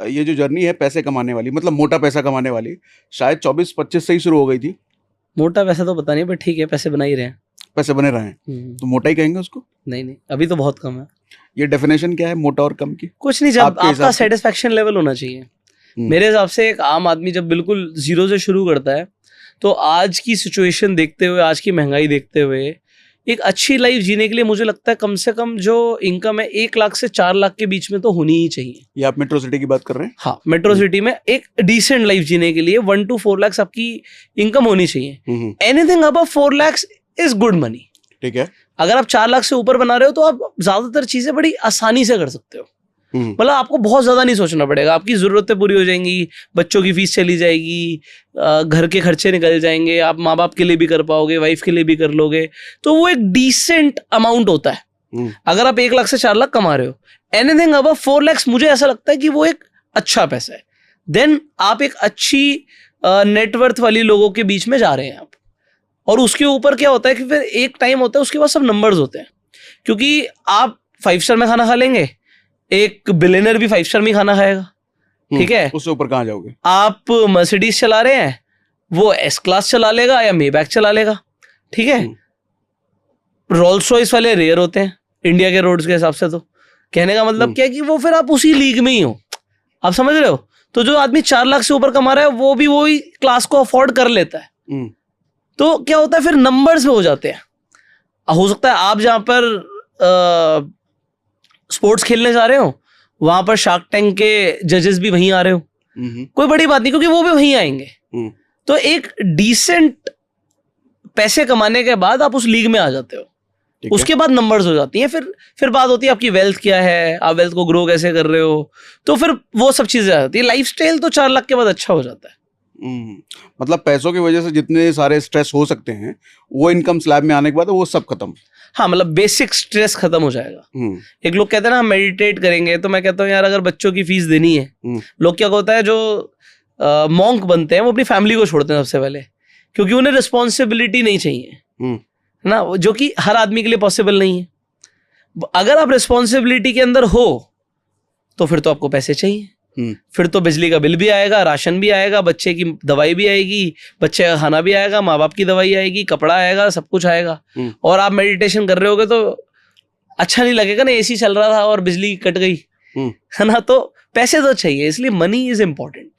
ये जो जर्नी है पैसे कमाने वाली, मतलब मोटा पैसा कमाने वाली, शायद 24-25 से ही शुरू हो गई थी। मोटा पैसा तो पता नहीं, पर ठीक है, पैसे बना ही रहे हैं। पैसे बने रहे हैं तो मोटा ही कहेंगे उसको? नहीं, अभी तो बहुत कम है। ये डेफिनेशन क्या है मोटा और कम की? कुछ नहीं, जब आपका सेटिस्फेक्शन लेवल होना चाहिए। मेरे हिसाब से एक आम आदमी जब बिल्कुल जीरो से शुरू करता है, तो आज की सिचुएशन देखते हुए, आज की महंगाई देखते हुए, एक अच्छी लाइफ जीने के लिए मुझे लगता है कम से कम जो इनकम है 1 लाख से 4 लाख के बीच में तो होनी ही चाहिए। ये आप मेट्रो सिटी की बात कर रहे हैं? हाँ, मेट्रो सिटी में एक डिसेंट लाइफ जीने के लिए 1 to 4 लाख आपकी इनकम होनी चाहिए। Anything above 4 lakh is good money. ठीक है। अगर आप 4 लाख से ऊपर बना रहे हो तो आप ज्यादातर चीजें बड़ी आसानी से कर सकते हो। मतलब आपको बहुत ज्यादा नहीं सोचना पड़ेगा, आपकी जरूरतें पूरी हो जाएंगी, बच्चों की फीस चली जाएगी, घर के खर्चे निकल जाएंगे, आप माँ बाप के लिए भी कर पाओगे, वाइफ के लिए भी कर लोगे, तो वो एक डिसेंट अमाउंट होता है। अगर आप 1 लाख से 4 लाख कमा रहे हो, एनीथिंग अबव 4 लाख मुझे ऐसा लगता है कि वो एक अच्छा पैसा है। देन आप एक अच्छी नेटवर्थ वाली लोगों के बीच में जा रहे हैं आप। और उसके ऊपर क्या होता है कि फिर एक टाइम होता है, उसके बाद सब नंबर्स होते हैं, क्योंकि आप 5 स्टार में खाना खा लेंगे, एक बिलियनर भी 5 स्टार में खाना खाएगा, ठीक है? उससे ऊपर कहाँ जाओगे? आप मर्सिडीज चला रहे हैं, वो एस क्लास चला लेगा या मेबैक चला लेगा, ठीक है? रोल्स रॉयस वाले रेयर होते हैं इंडिया के रोड्स के हिसाब से। तो कहने का मतलब क्या है कि वो फिर आप उसी लीग में ही हो, आप समझ रहे हो? तो जो आदमी 4 लाख से ऊपर कमा रहा है वो भी वही क्लास को अफोर्ड कर लेता है। तो क्या होता है फिर नंबर्स में हो जाते हैं। हो सकता है आप जहां पर स्पोर्ट्स खेलने जा रहे हो, वहां पर शार्क टैंक के जजेस भी वहीं आ रहे हो, कोई बड़ी बात नहीं, क्योंकि वो भी वहीं आएंगे। तो एक डिसेंट पैसे कमाने के बाद आप उस लीग में आ जाते हो, उसके बाद नंबर्स हो जाती हैं। फिर बात होती है आपकी वेल्थ क्या है, आप वेल्थ को ग्रो कैसे कर रहे हो, तो फिर वो सब चीजें आ जाती है। लाइफस्टाइल तो 4 लाख के बाद अच्छा हो जाता है। मतलब पैसों की वजह से जितने सारे स्ट्रेस हो सकते हैं वो इनकम स्लैब में आने के बाद वो सब खत्म। हाँ, मतलब बेसिक स्ट्रेस खत्म हो जाएगा। एक लोग कहते हैं ना हम मेडिटेट करेंगे, तो मैं कहता हूँ यार अगर बच्चों की फीस देनी है, लोग क्या होता है जो मॉन्क बनते हैं वो अपनी फैमिली को छोड़ते हैं सबसे पहले, क्योंकि उन्हें रिस्पॉन्सिबिलिटी नहीं चाहिए, है ना, जो कि हर आदमी के लिए पॉसिबल नहीं है। अगर आप रिस्पॉन्सिबिलिटी के अंदर हो तो फिर तो आपको पैसे चाहिए, फिर तो बिजली का बिल भी आएगा, राशन भी आएगा, बच्चे की दवाई भी आएगी, बच्चे का खाना भी आएगा, माँ बाप की दवाई आएगी, कपड़ा आएगा, सब कुछ आएगा। और आप मेडिटेशन कर रहे होगे तो अच्छा नहीं लगेगा ना, एसी चल रहा था और बिजली कट गई, है ना। तो पैसे तो चाहिए, इसलिए मनी इज इम्पोर्टेंट।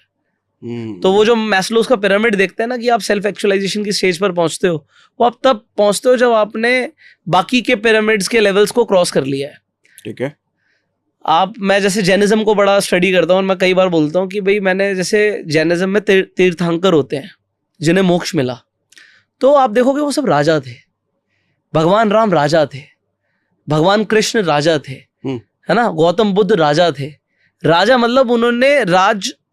तो वो जो मैस्लोस का पिरामिड देखते हैं ना कि आप सेल्फ एक्चुअलाइजेशन की स्टेज पर पहुंचते हो, वो आप तब पहुंचते हो जब आपने बाकी के पिरामिड्स के लेवल्स को क्रॉस कर लिया है। ठीक है। मैं जैसे जैनिज्म को बड़ा स्टडी करता हूँ और मैं कई बार बोलता हूँ कि भाई मैंने जैसे जैनिज्म में तीर्थंकर होते हैं जिन्हें मोक्ष मिला, तो आप देखोगे वो सब राजा थे। भगवान राम राजा थे, भगवान कृष्ण राजा थे, है ना, गौतम बुद्ध राजा थे। राजा मतलब उन्होंने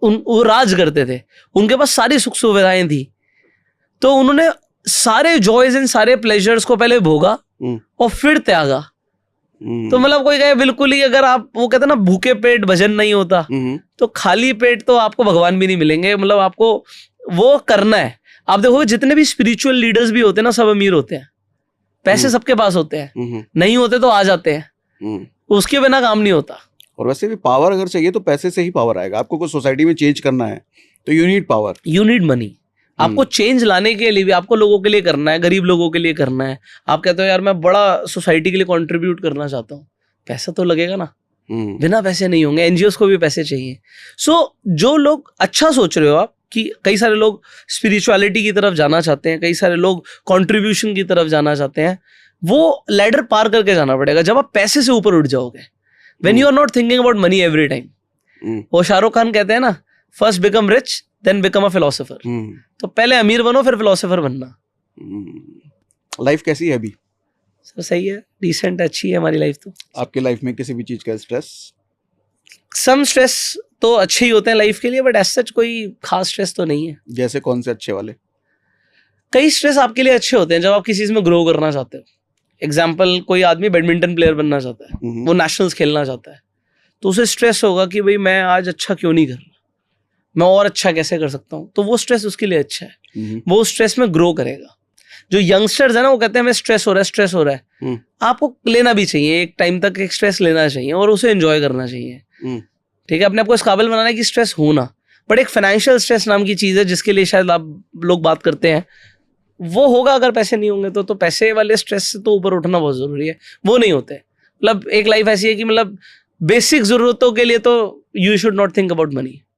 वो राज करते थे, उनके पास सारी सुख सुविधाएं थी, तो उन्होंने सारे जॉयज एंड सारे प्लेजर्स को पहले भोगा और फिर त्यागा। तो मतलब कोई कहे बिल्कुल ही, अगर आप वो कहते हैं ना भूखे पेट भजन नहीं होता, तो खाली पेट तो आपको भगवान भी नहीं मिलेंगे। मतलब आपको वो करना है। आप देखो जितने भी स्पिरिचुअल लीडर्स भी होते हैं ना, सब अमीर होते हैं, पैसे सबके पास होते हैं, नहीं होते तो आ जाते हैं, उसके बिना काम नहीं होता। और वैसे भी पावर अगर चाहिए तो पैसे से ही पावर आएगा। आपको कोई सोसाइटी में चेंज करना है तो you need power, you need money. आपको चेंज लाने के लिए भी आपको लोगों के लिए करना है, गरीब लोगों के लिए करना है। आप कहते हो यार मैं बड़ा सोसाइटी के लिए कंट्रीब्यूट करना चाहता हूँ, पैसा तो लगेगा ना, बिना पैसे नहीं होंगे। एनजीओस को भी पैसे चाहिए। सो जो लोग अच्छा सोच रहे हो आप कि कई सारे लोग स्पिरिचुअलिटी की तरफ जाना चाहते हैं, कई सारे लोग कंट्रीब्यूशन की तरफ जाना चाहते हैं, वो लैडर पार करके जाना पड़ेगा जब आप पैसे से ऊपर उठ जाओगे। When you are not thinking about money every time. वो शाहरुख खान कहते हैं ना, first become rich then become a philosopher. तो पहले अमीर बनो फिर फिलोसोफर बनना। लाइफ कैसी है अभी? सर सही है, डिसेंट अच्छी है हमारी लाइफ। तो आपकी लाइफ में किसी भी चीज का स्ट्रेस? सम स्ट्रेस तो अच्छे ही होते हैं लाइफ के लिए, बट एज सच कोई खास स्ट्रेस तो नहीं है। जैसे कौन से अच्छे वाले? कई स्ट्रेस आपके लिए अच्छे होते हैं जब आप किसी चीज में ग्रो करना चाहते हो। एग्जाम्पल, कोई आदमी बैडमिंटन प्लेयर बनना चाहता है, वो नेशनल्स खेलना चाहता है, तो उसे स्ट्रेस होगा कि भाई मैं आज अच्छा क्यों नहीं कर रहा, मैं और अच्छा कैसे कर सकता हूँ। तो वो स्ट्रेस उसके लिए अच्छा है, वो स्ट्रेस में ग्रो करेगा। जो यंगस्टर्स है ना, वो कहते हैं हमें स्ट्रेस हो रहा है, आपको लेना भी चाहिए, एक टाइम तक एक स्ट्रेस लेना चाहिए और उसे एंजॉय करना चाहिए। ठीक है, अपने आप को इस काबिल बनाना है कि स्ट्रेस हो ना। बट एक फाइनेंशियल स्ट्रेस नाम की चीज है जिसके लिए शायद आप लोग बात करते हैं, वो होगा अगर पैसे नहीं होंगे तो पैसे वाले स्ट्रेस से तो ऊपर उठना बहुत जरूरी है, वो नहीं होते। मतलब एक लाइफ ऐसी है कि मतलब बेसिक जरूरतों के लिए तो you should not think about money.